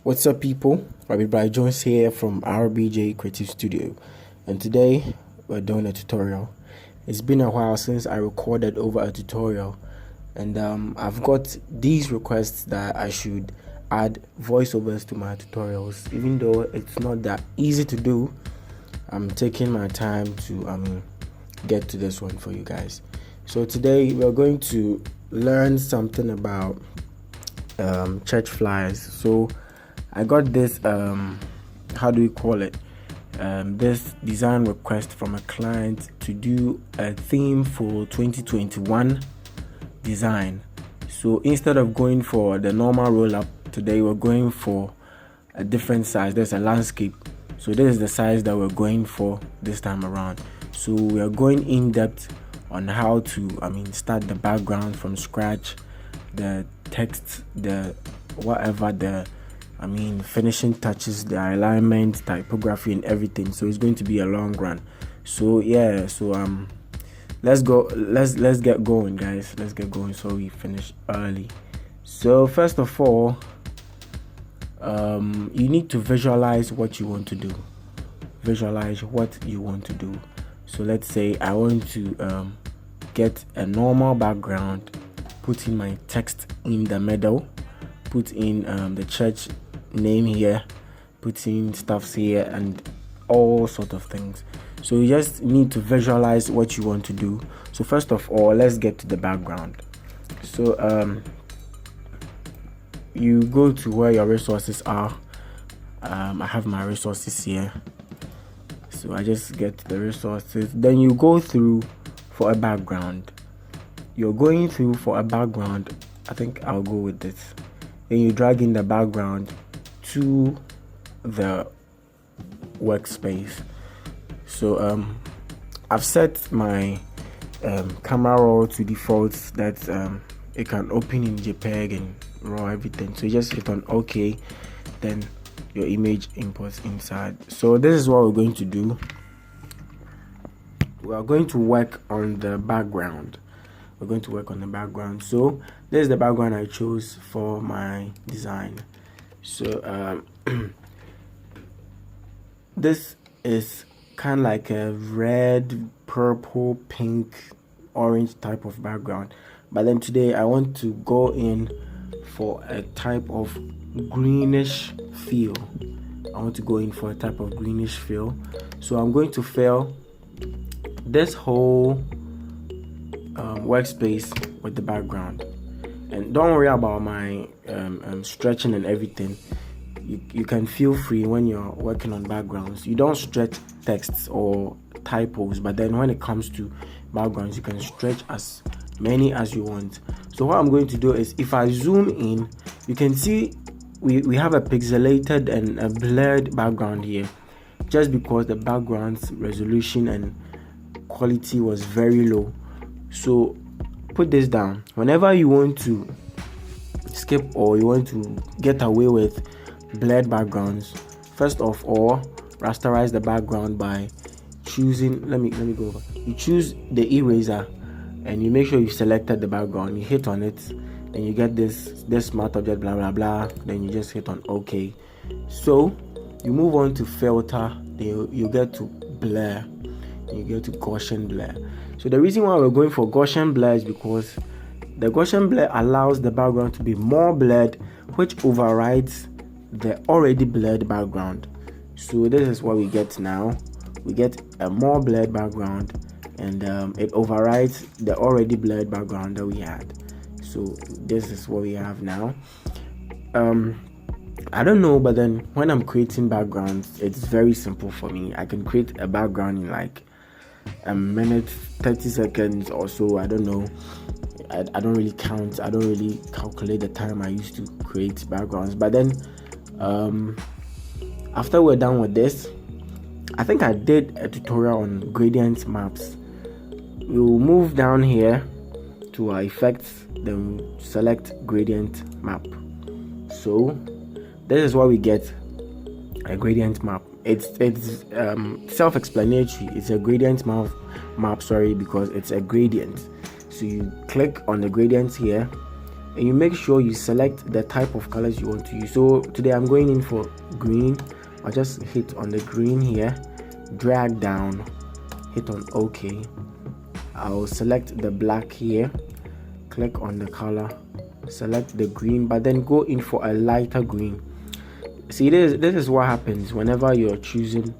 What's up, people? Robbie Bright Jones here from RBJ Creative Studio, and today we're doing a tutorial. It's been a while since I recorded over a tutorial, and I've got these requests that I should add voiceovers to my tutorials. Even though it's not that easy to do, I'm taking my time to get to this one for you guys. So today we're going to learn something about church flyers. So I got this how do we call it, this design request from a client to do a theme for 2021 design. So instead of going for the normal roll up, today we're going for a different size. There's a landscape, so this is the size that we're going for this time around. So we are going in depth on how to start the background from scratch, the text, the whatever, the finishing touches, the alignment, typography, and everything. So it's going to be a long run. So yeah, let's go. Let's get going, guys. Let's get going so we finish early. So first of all, you need to visualize what you want to do. Visualize what you want to do. So let's say I want to get a normal background, put in my text in the middle, put in the church name here, put in stuffs here, and all sort of things. So you just need to visualize what you want to do. So first of all, let's get to the background. So you go to where your resources are. I have my resources here, so I just get the resources. Then you go through for a background. You're going through for a background. I think I'll go with this. Then you drag in the background to the workspace. So I've set my camera raw to default, that it can open in JPEG and RAW, everything. So you just hit on OK, then your image imports inside. So this is what we're going to do. We are going to work on the background. We're going to work on the background. So this is the background I chose for my design. So this is kind of like a red, purple, pink, orange type of background, but then today I want to go in for a type of greenish feel. So I'm going to fill this whole workspace with the background, and don't worry about my stretching and everything. You can feel free when you're working on backgrounds. You don't stretch texts or typos, but then when it comes to backgrounds, you can stretch as many as you want. So what I'm going to do is, if I zoom in, you can see we have a pixelated and a blurred background here, just because the background's resolution and quality was very low. So put this down. Whenever you want to skip or you want to get away with blurred backgrounds, first of all, rasterize the background by choosing, let me go over. You choose the eraser and you make sure you've selected the background. You hit on it, then you get this smart object, blah blah blah. Then you just hit on OK. So you move on to filter. Then you get to blur. You get to Gaussian blur. So the reason why we're going for Gaussian blur is because the Gaussian blur allows the background to be more blurred, which overrides the already blurred background. So this is what we get now. We get a more blurred background, and it overrides the already blurred background that we had. So this is what we have now. I don't know, but then when I'm creating backgrounds, it's very simple for me. I can create a background in like a minute, 30 seconds or so. I don't know. I don't really count. I don't really calculate the time I used to create backgrounds. But then after we're done with this, I think I did a tutorial on gradient maps. We'll move down here to our effects, then select gradient map. So this is what we get, a gradient map. It's self-explanatory. It's a gradient map, because it's a gradient. So you click on the gradients here, and you make sure you select the type of colors you want to use. So today I'm going in for green. I'll just hit on the green here, drag down, hit on OK. I'll select the black here, click on the color, select the green, but then go in for a lighter green. See, this is what happens whenever you're choosing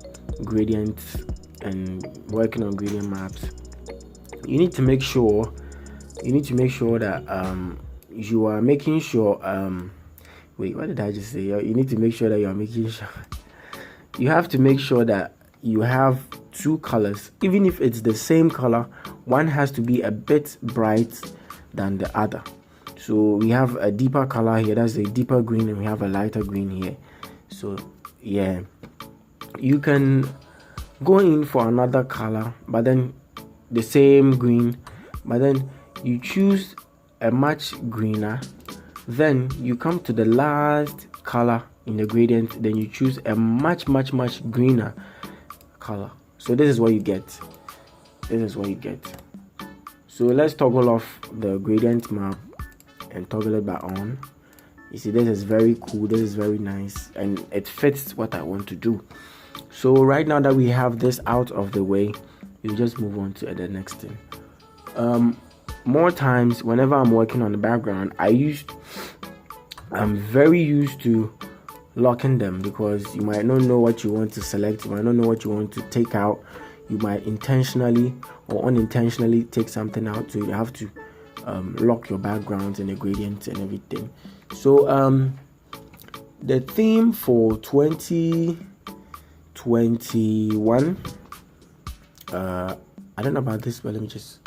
gradients and working on gradient maps. You need to make sure that you are making sure wait, what did I just say? You need to make sure that you are making sure you have to make sure that you have two colors. Even if it's the same color, one has to be a bit bright than the other. So we have a deeper color here, that's a deeper green, and we have a lighter green here. So yeah, you can go in for another color, but then the same green, but then you choose a much greener. Then you come to the last color in the gradient, then you choose a much greener color. So this is what you get. So let's toggle off the gradient map and toggle it back on. You see, this is very cool, this is very nice, and it fits what I want to do. So right now that we have this out of the way, you just move on to the next thing. More times whenever I'm working on the background, I'm very used to locking them, because you might not know what you want to select, you might not know what you want to take out, you might intentionally or unintentionally take something out, so you have to lock your backgrounds and the gradients and everything. So the theme for 2021, I don't know about this, but let me just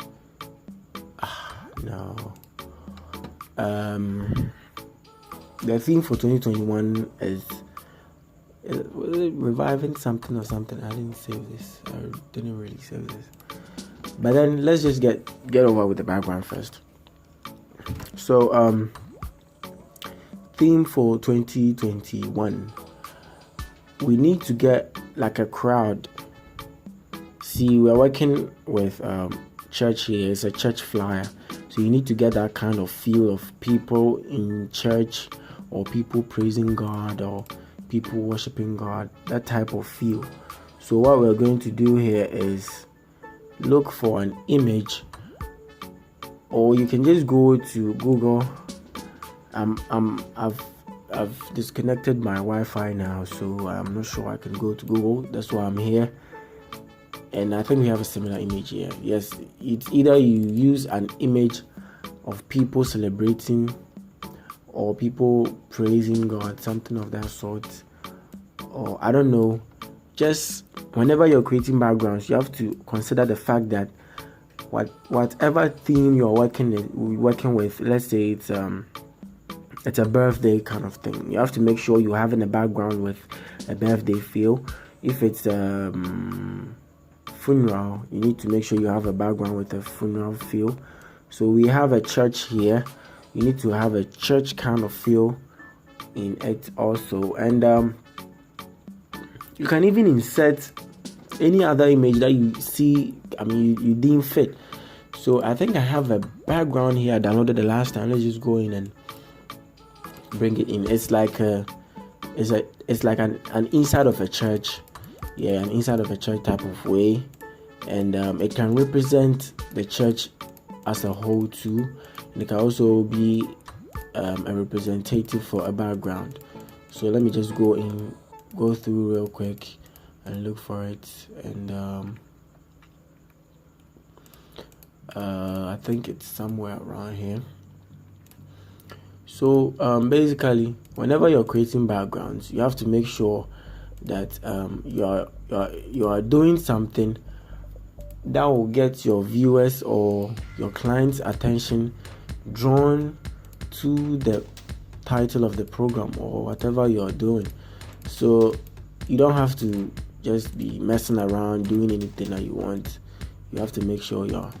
the theme for 2021 is reviving something or something. I didn't save this. I didn't really save this. But then let's just get over with the background first. So theme for 2021, we need to get like a crowd. See, we're working with church here. It's a church flyer, so you need to get that kind of feel of people in church, or people praising God, or people worshiping God, that type of feel. So what we're going to do here is look for an image, or you can just go to Google. I've disconnected my Wi-Fi now, so I'm not sure I can go to Google. That's why I'm here. And I think we have a similar image here. Yes, it's either you use an image of people celebrating or people praising God, something of that sort, or I don't know. Just whenever you're creating backgrounds, you have to consider the fact that whatever theme you're working with, let's say it's a birthday kind of thing, you have to make sure you're having a background with a birthday feel. If it's funeral, you need to make sure you have a background with a funeral feel. So we have a church here, you need to have a church kind of feel in it also. And you can even insert any other image that you see, you deem fit. So I think I have a background here I downloaded the last time. Let's just go in and bring it in. It's like an inside of a church. Yeah, an inside of a church type of way, and it can represent the church as a whole too, and it can also be a representative for a background. So let me just go through real quick and look for it, and I think it's somewhere around here. So basically, whenever you're creating backgrounds, you have to make sure that you are doing something that will get your viewers or your clients' attention drawn to the title of the program or whatever you're doing. So you don't have to just be messing around doing anything that you want. You have to make sure you're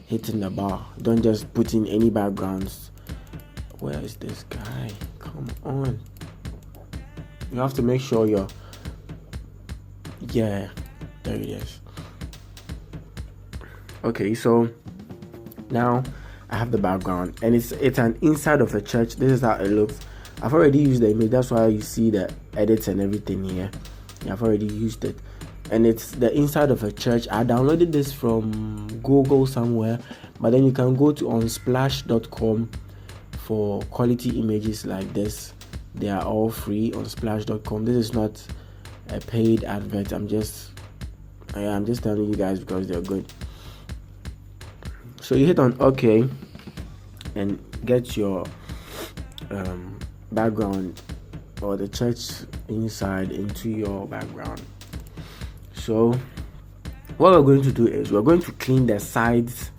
hitting the bar. Don't just put in any backgrounds. Where is this guy? Come on. You have to make sure you're... Yeah, there it is. Okay, so now I have the background, and it's an inside of a church. This is how it looks. I've already used the image, that's why you see the edits and everything here. Yeah, I've already used it, and it's the inside of a church. I downloaded this from Google somewhere, but then you can go to unsplash.com for quality images like this. They are all free on splash.com. This is not a paid advert. I'm just telling you guys because they're good. So you hit on OK and get your background or the church inside into your background. So what we're going to do is we're going to clean the sides.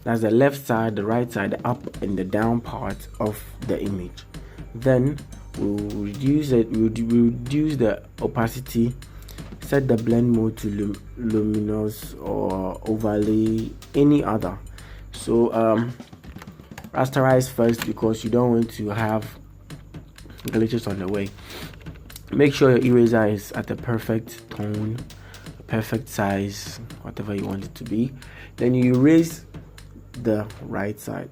That's the left side, the right side, the up and the down part of the image. Then we'll reduce it. We'll reduce the opacity. Set the blend mode to luminous or overlay, any other. So rasterize first because you don't want to have glitches on the way. Make sure your eraser is at the perfect tone, perfect size, whatever you want it to be. Then you erase the right side.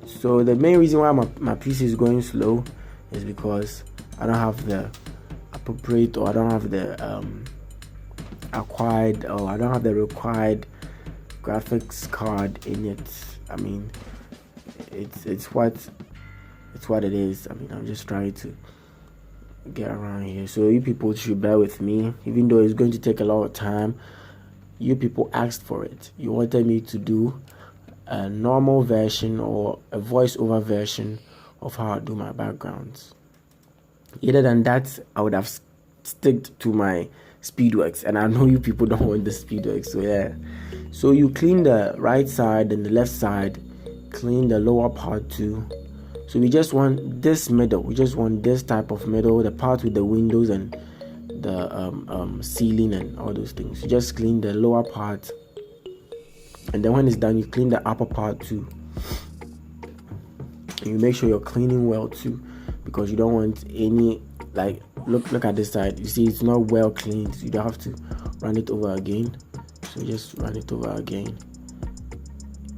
So the main reason why my PC is going slow is because I don't have the appropriate, or I don't have the acquired, or I don't have the required graphics card in it. I mean, it's what it is. I mean, I'm just trying to get around here, so you people should bear with me, even though it's going to take a lot of time. You people asked for it. You wanted me to do a normal version or a voiceover version of how I do my backgrounds. Other than that, I would have sticked to my Speedworks, and I know you people don't want the Speedworks, so yeah. So you clean the right side and the left side, clean the lower part too. So we just want this middle, we just want this type of middle, the part with the windows and the ceiling and all those things. You just clean the lower part, and then when it's done, you clean the upper part too. And you make sure you're cleaning well too, because you don't want any, like, look at this side. You see it's not well cleaned, so you don't have to run it over again. So just run it over again.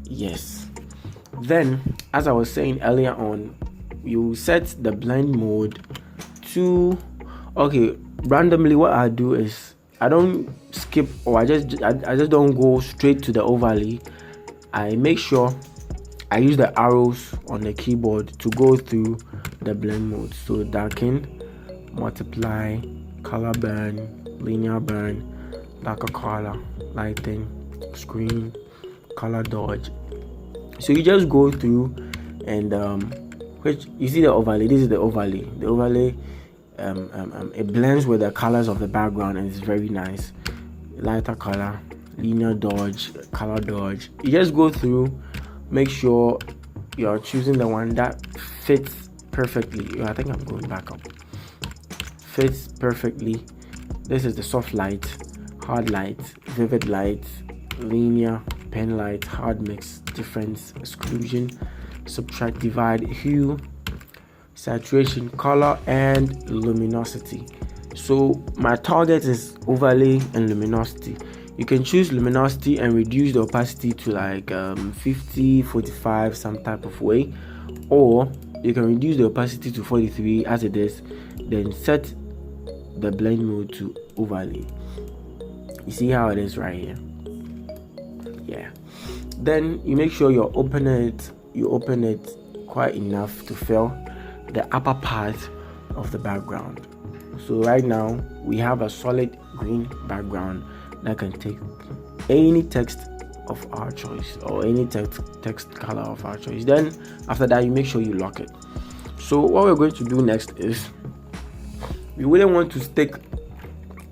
Yes. Then, as I was saying earlier on, you set the blend mode to, okay, randomly what I do is I don't skip, or I just don't go straight to the overlay. I make sure I use the arrows on the keyboard to go through the blend mode. So darken, multiply, color burn, linear burn, darker color, lighting, screen, color dodge. So you just go through and which you see the overlay. This is the overlay. The overlay it blends with the colors of the background, and it's very nice. Lighter color, linear dodge, color dodge. You just go through, make sure you're choosing the one that fits perfectly. I think I'm going back up. Fits perfectly. This is the soft light, hard light, vivid light, linear, pen light, hard mix, difference, exclusion, subtract, divide, hue, saturation, color, and luminosity. So my target is overlay and luminosity. You can choose luminosity and reduce the opacity to like 50, 45, some type of way, or you can reduce the opacity to 43 as it is, then set the blend mode to overlay. You see how it is right here. Yeah. Then you make sure you open it quite enough to fill the upper part of the background. So right now we have a solid green background that can take any text of our choice, or any text color of our choice. Then after that, you make sure you lock it. So what we're going to do next is, we wouldn't want to stick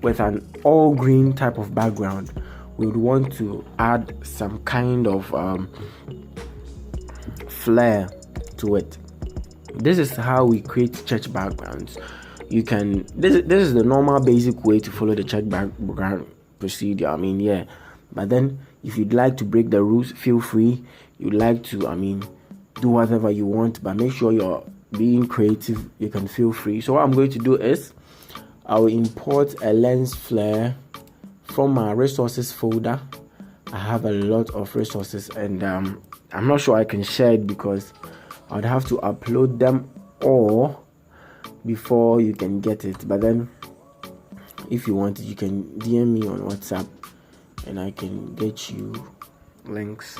with an all green type of background. We would want to add some kind of flair to it. This is how we create church backgrounds. You can, this is the normal basic way to follow the church background procedure. I mean, yeah, but then if you'd like to break the rules, feel free. You'd like to, do whatever you want, but make sure you're being creative. You can feel free. So what I'm going to do is, I will import a lens flare from my resources folder. I have a lot of resources, and I'm not sure I can share it because I'd have to upload them all before you can get it. But then if you want it, you can DM me on WhatsApp and I can get you links.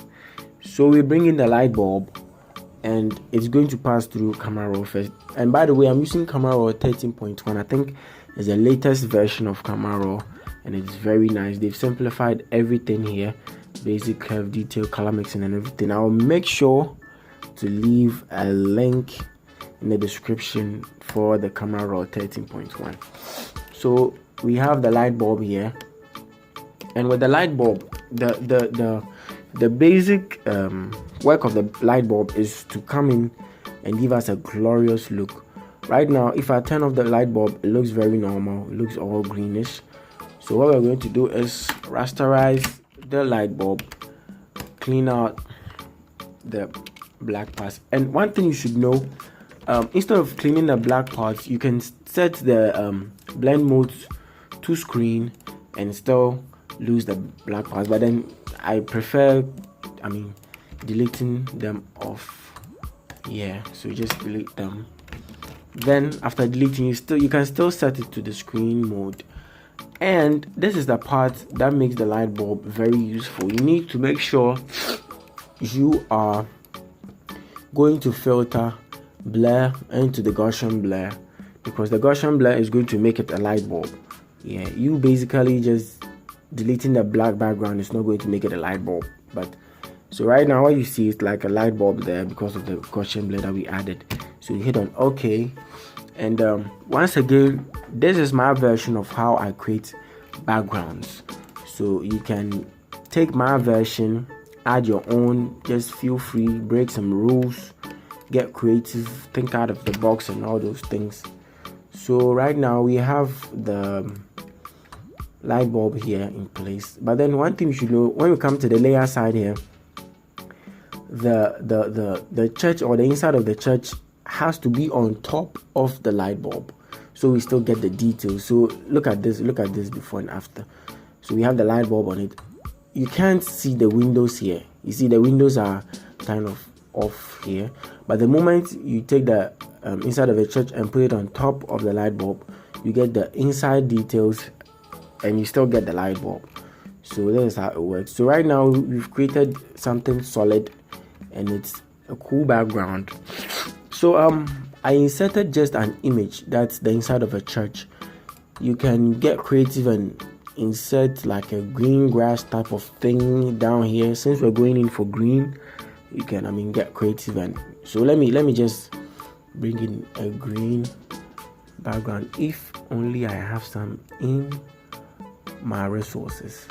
So we bring in the light bulb and it's going to pass through camera raw first. And by the way, I'm using camera raw 13.1. I think it's the latest version of camera raw and it's very nice. They've simplified everything here, basic curve, detail, color mixing and everything. I'll make sure to leave a link in the description for the camera raw 13.1. So we have the light bulb here, and with the light bulb, the basic work of the light bulb is to come in and give us a glorious look. Right now, if I turn off the light bulb, it looks very normal. It looks all greenish. So what we're going to do is rasterize the light bulb, clean out the black parts. And one thing you should know, instead of cleaning the black parts, you can set the blend mode to screen and still lose the black parts. But then I prefer deleting them off. Yeah, so just delete them. Then after deleting, you can still set it to the screen mode. And this is the part that makes the light bulb very useful. You need to make sure you are going to filter blur into the Gaussian blur, because the Gaussian blur is going to make it a light bulb. Yeah, you basically just deleting the black background is not going to make it a light bulb. But so right now what you see is like a light bulb there because of the Gaussian blur that we added. So you hit on OK, and once again, this is my version of how I create backgrounds. So you can take my version, add your own, just feel free, break some rules, get creative, think out of the box and all those things. So right now we have the light bulb here in place. But then one thing you should know, when we come to the layer side here, the church or the inside of the church has to be on top of the light bulb, so we still get the details. So look at this before and after. So we have the light bulb on it. You can't see the windows here. You see the windows are kind of off here, but the moment you take the inside of the church and put it on top of the light bulb, you get the inside details and you still get the light bulb. So that is how it works. So right now we've created something solid and it's a cool background. So I inserted just an image that's the inside of a church. You can get creative and insert like a green grass type of thing down here. Since we're going in for green, you can get creative. And so let me just bring in a green background, if only I have some in my resources.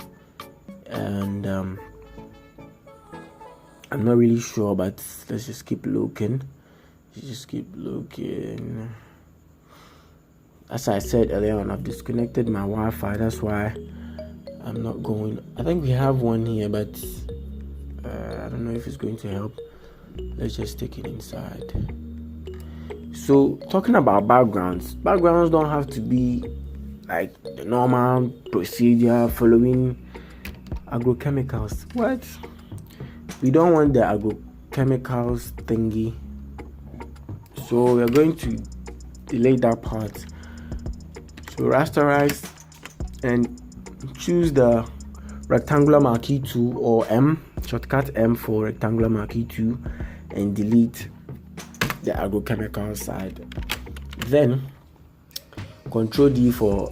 And I'm not really sure, but let's just keep looking. As I said earlier on, I've disconnected my Wi-Fi. That's why I'm not going. I think we have one here, but I don't know if it's going to help. Let's just take it inside. So talking about backgrounds don't have to be like the normal procedure following agrochemicals. What? We don't want the agrochemicals thingy. So we're going to delete that part. So rasterize and choose the rectangular marquee tool, or M, shortcut M for rectangular marquee tool, and delete the agrochemical side. Then Control D for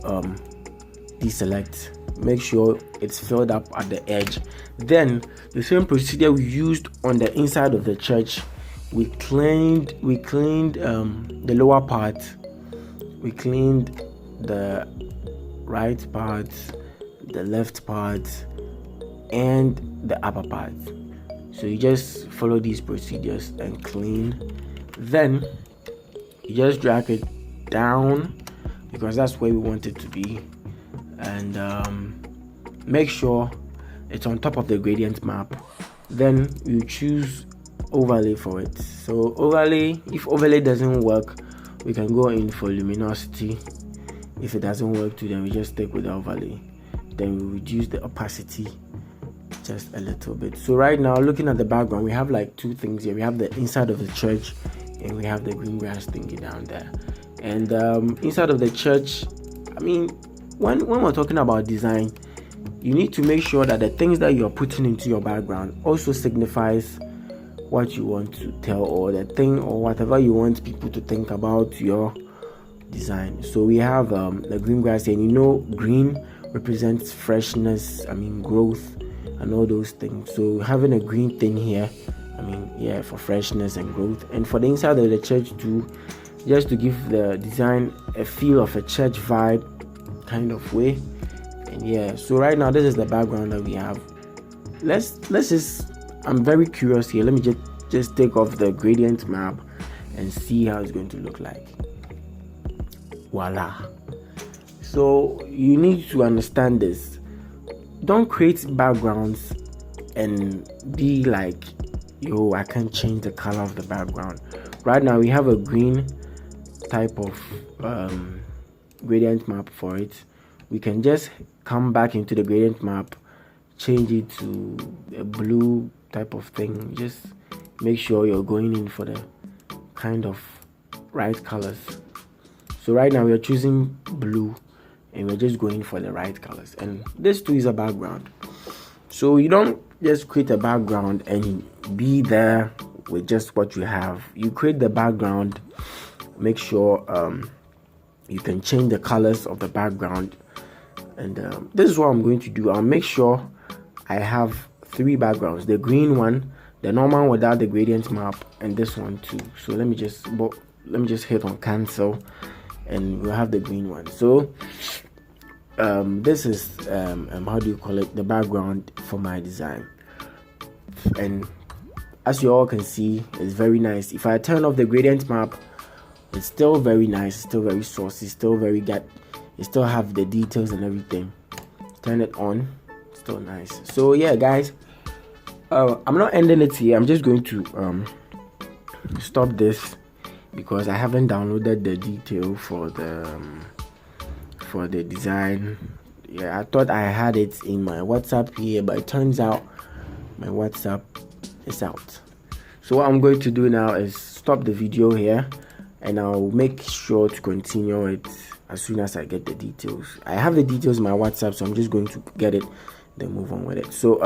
deselect. Make sure it's filled up at the edge. Then the same procedure we used on the inside of the church. We cleaned the lower part, we cleaned the right part, the left part, and the upper part. So you just follow these procedures and clean. Then you just drag it down because that's where we want it to be, and make sure it's on top of the gradient map. Then you choose overlay for it. So overlay, if overlay doesn't work, we can go in for luminosity. If it doesn't work too, then we just stick with the overlay. Then we reduce the opacity just a little bit. So right now, looking at the background, we have like two things here. We have the inside of the church, and we have the green grass thingy down there. And inside of the church, I mean, when we're talking about design, you need to make sure that the things that you're putting into your background also signifies what you want to tell, or the thing or whatever you want people to think about your design. So we have the green grass here, and you know green represents freshness, growth and all those things. So having a green thing here, for freshness and growth. And for the inside of the church too, just to give the design a feel of a church vibe kind of way. And so right now this is the background that we have. Let's just, I'm very curious here. Let me just take off the gradient map and see how it's going to look like. Voila. So you need to understand this. Don't create backgrounds and be like, yo, I can't change the color of the background. Right now we have a green type of gradient map for it. We can just come back into the gradient map, change it to a blue type of thing. Just make sure you're going in for the kind of right colors. So right now we are choosing blue, and we're just going for the right colors. And this too is a background. So you don't just create a background and be there with just what you have. You create the background, make sure you can change the colors of the background. And this is what I'm going to do. I'll make sure I have 3 backgrounds: the green one, the normal without the gradient map, and this one too. So let me just hit on cancel, and we'll have the green one. So this is how do you call it, the background for my design. And as you all can see, it's very nice. If I turn off the gradient map, it's still very nice, it's still very saucy, it still have the details and everything. Turn it on, still nice. So yeah guys, I'm not ending it here. I'm just going to stop this because I haven't downloaded the detail for the design. I thought I had it in my WhatsApp here, but it turns out my WhatsApp is out. So what I'm going to do now is stop the video here, and I'll make sure to continue it as soon as I get the details. I have the details in my WhatsApp, so I'm just going to get it, then move on with it. So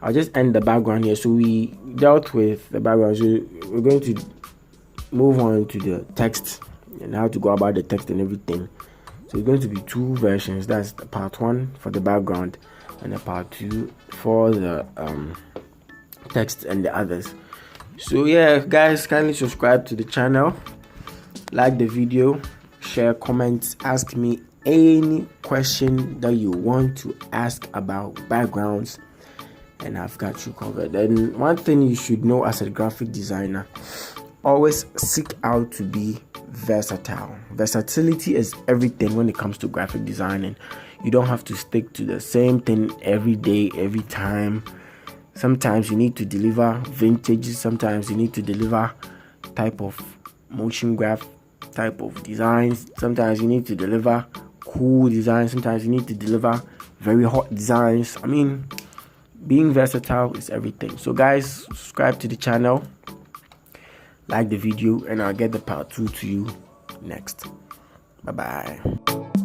I'll just end the background here. So we dealt with the background, so we're going to move on to the text and how to go about the text and everything. So it's going to be 2 versions. That's the part 1 for the background, and the part 2 for the text and the others. So yeah guys, kindly subscribe to the channel, like the video, share, comments, ask me any question that you want to ask about backgrounds, and I've got you covered. And one thing you should know as a graphic designer, always seek out to be versatile. Versatility is everything when it comes to graphic designing. You don't have to stick to the same thing every day, every time. Sometimes you need to deliver vintage, sometimes you need to deliver type of motion graph type of designs, sometimes you need to deliver cool designs, sometimes you need to deliver very hot designs. Being versatile is everything. So guys, subscribe to the channel, like the video, and I'll get the part 2 to you next. Bye bye.